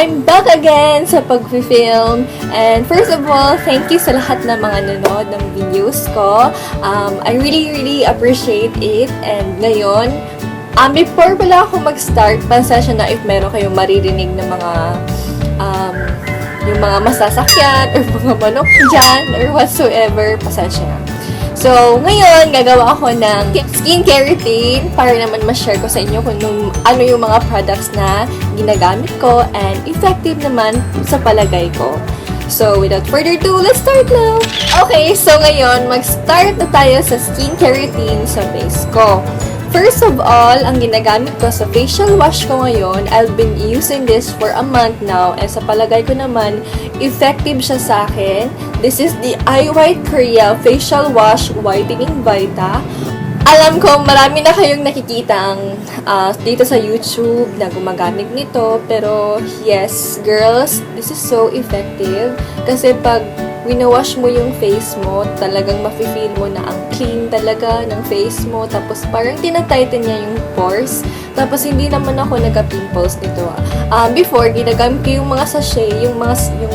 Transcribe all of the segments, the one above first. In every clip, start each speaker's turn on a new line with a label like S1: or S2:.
S1: I'm back again sa pag-film. And first of all, thank you sa lahat ng mga nanonood ng videos ko. I really appreciate it. And ngayon, before pala ako mag-start, pasensya na if meron kayong maririnig ng mga yung mga masasakyan or mga manok dyan or whatsoever, pasensya na. So, ngayon, gagawa ako ng skincare routine para naman ma-share ko sa inyo kung ano yung mga products na ginagamit ko and effective naman sa palagay ko. So, without further ado, let's start now! Okay, so ngayon, mag-start na tayo sa skincare routine sa face ko. First of all, ang ginagamit ko sa facial wash ko ngayon, I've been using this for a month now, and sa palagay ko naman, effective siya sa akin. This is the I White Korea Facial Wash Whitening Vita. Alam ko, marami na kayong nakikitang dito sa YouTube na gumagamit nito, pero yes, girls, this is so effective. Kasi pag winawash mo yung face mo, talagang mafe-feel mo na ang clean talaga ng face mo. Tapos parang tinatighten niya yung pores. Tapos hindi naman ako nagka-pimples nito. Before, ginagamit ko yung mga sachet, yung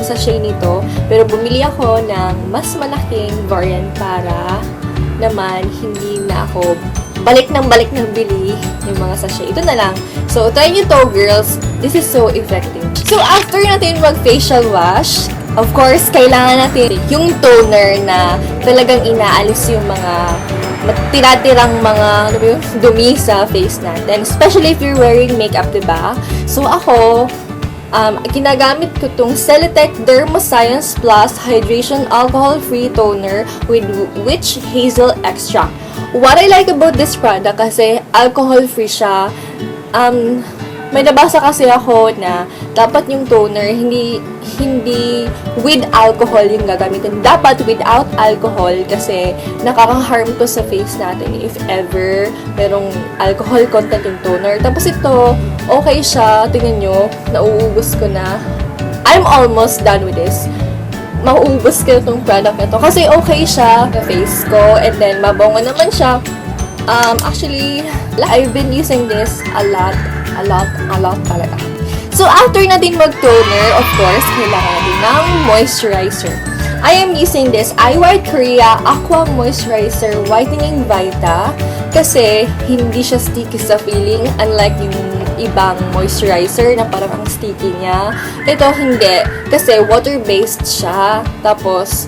S1: sachet nito. Pero bumili ako ng mas malaking variant para naman hindi na ako balik ng bili yung mga sachet. Ito na lang. So, try nyo to, girls. This is so effective. So, after natin mag-facial wash, of course, kailangan natin yung toner na talagang inaalis yung mga tira-tirang mga dumi sa face natin. Especially if you're wearing makeup, diba? So, ako, ginagamit ko tong Celotex Dermoscience Plus Hydration Alcohol-Free Toner with Witch Hazel Extract. What I like about this product kasi alcohol-free siya. May nabasa kasi ako na dapat yung toner hindi with alcohol yung gagamitin. Dapat without alcohol kasi nakaka-harm to sa face natin if ever merong alcohol content yung toner. Tapos ito, okay siya. Tingnan nyo, nauubos ko na. I'm almost done with this. Mauubos ko itong product na to kasi okay siya sa face ko and then mabango naman siya. Actually, I've been using this a lot talaga. So, after natin mag-toner, of course, kailangan natin ng moisturizer. I am using this I White Korea Aqua Moisturizer Whitening Vita kasi hindi siya sticky sa feeling unlike yung ibang moisturizer na parang ang sticky niya. Ito hindi kasi water-based siya. Tapos,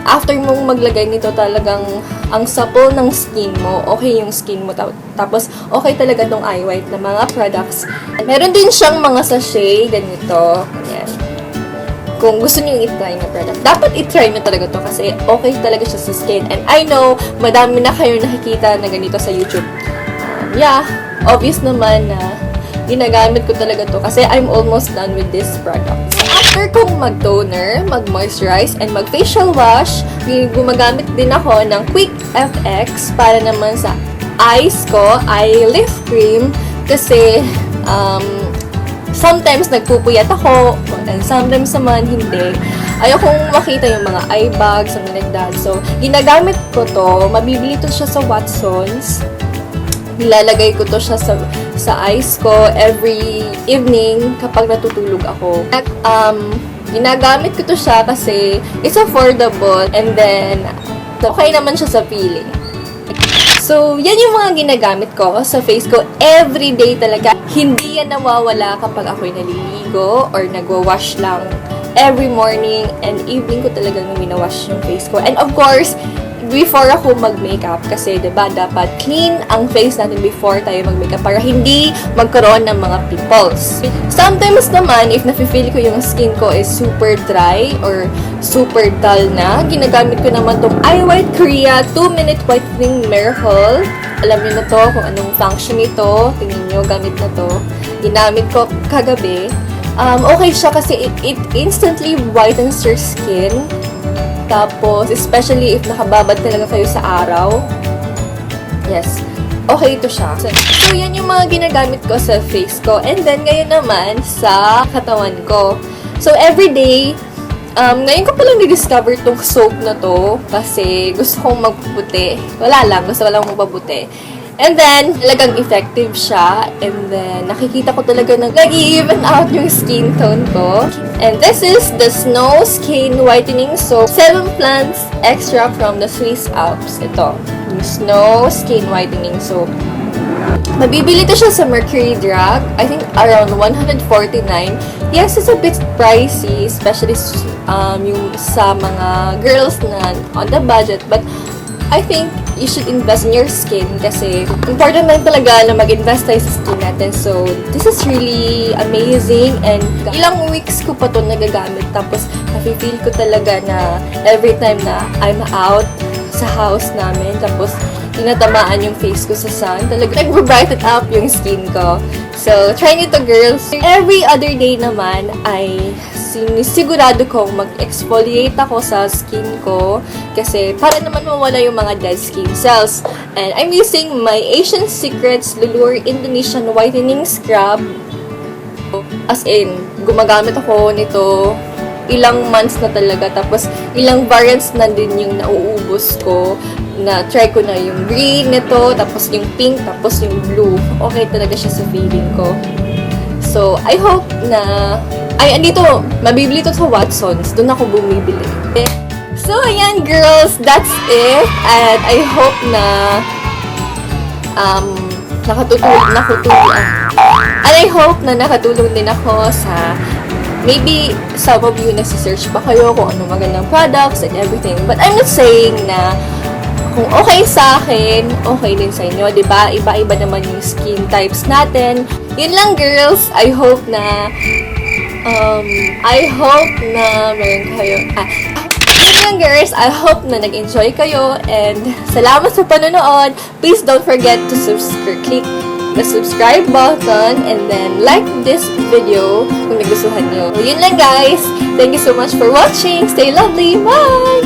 S1: after mong maglagay nito talagang ang supple ng skin mo, okay yung skin mo. Tapos, okay talaga tong I White na mga products. Meron din siyang mga sachet, ganito. Ayan. Kung gusto niyo i-try na product, dapat i-try nyo talaga to kasi okay talaga siya sa skin. And I know, madami na kayo nakikita na ganito sa YouTube. Yeah, obvious naman na ginagamit ko talaga to kasi I'm almost done with this product. So, after kong mag-toner, mag-moisturize, and mag-facial wash, gumagamit din ako ng Quick FX para naman sa eyes ko, eye lift cream, kasi sometimes nagpupuyat ako, and sometimes naman hindi. Ayokong makita yung mga eye bags, something like that. So, ginagamit ko to, mabibili to siya sa Watsons. Nilalagay ko to siya sa eyes ko every evening kapag natutulog ako. Ginagamit ko to siya kasi it's affordable and then okay naman siya sa feeling. So, yan yung mga ginagamit ko sa face ko everyday talaga. Hindi yan nawawala kapag ako'y naliligo or nagwa-wash lang. Every morning and evening ko talagang winawash yung face ko. And of course, before ako mag-makeup kasi diba dapat clean ang face natin before tayo mag-makeup para hindi magkaroon ng mga pimples. Sometimes naman, if nafe-feel ko yung skin ko is super dry or super dull na, ginagamit ko naman tong I White Korea 2-Minute Whitening Miracle. Alam niyo na to kung anong function nito. Tingnan niyo, gamit na to. Ginamit ko kagabi. Okay siya kasi it instantly whitens your skin. Tapos, especially if nakababad talaga kayo sa araw. Yes. Okay ito siya. So, yan yung mga ginagamit ko sa face ko. And then, ngayon naman, sa katawan ko. So, everyday, ngayon ko palang di-discover tong soap na to. Kasi, gusto kong magpuputi. Wala lang. Gusto ko lang magpaputi. And then, talagang effective siya. And then, nakikita ko talaga na nag-even out yung skin tone ko. And this is the Snow Skin Whitening Soap. 7 plants extract from the Swiss Alps. Ito, yung Snow Skin Whitening Soap. Mabibili to siya sa Mercury Drug. I think around 149. Yes, it's a bit pricey, especially yung sa mga girls na on the budget. But I think you should invest in your skin kasi important na talaga na mag-invest tayo sa skin natin. So, this is really amazing and ilang weeks ko pa to nagagamit. Tapos, nafe-feel ko talaga na every time na I'm out sa house namin, tapos tinatamaan yung face ko sa sun, talaga nag-brighten up yung skin ko. So, try nito girls. Every other day naman ay sinisigurado kong mag-exfoliate ako sa skin ko kasi para naman mawala yung mga dead skin cells. And I'm using my Asian Secrets Lulur Indonesian Whitening Scrub. As in, gumagamit ako nito ilang months na talaga. Tapos, ilang variants na din yung nauubos ko. Na-try ko na yung green nito, tapos yung pink, tapos yung blue. Okay talaga siya sa feeling ko. So, I hope na... Ay, andito, mabibili to sa Watsons. Doon ako bumibili. So, ayan girls, that's it. And I hope na And I hope na nakatulong din ako sa maybe some of you nasa-search pa kayo kung ano magandang products and everything. But I'm not saying na kung okay sa akin, okay din sa inyo, diba? Iba-iba naman yung skin types natin. Yun lang girls, I hope na meron kayo, yun lang girls, I hope na nag-enjoy kayo and salamat sa panonood. Please don't forget to click the subscribe button and then like this video kung nagustuhan nyo. So, yun lang guys. Thank you so much for watching. Stay lovely. Bye!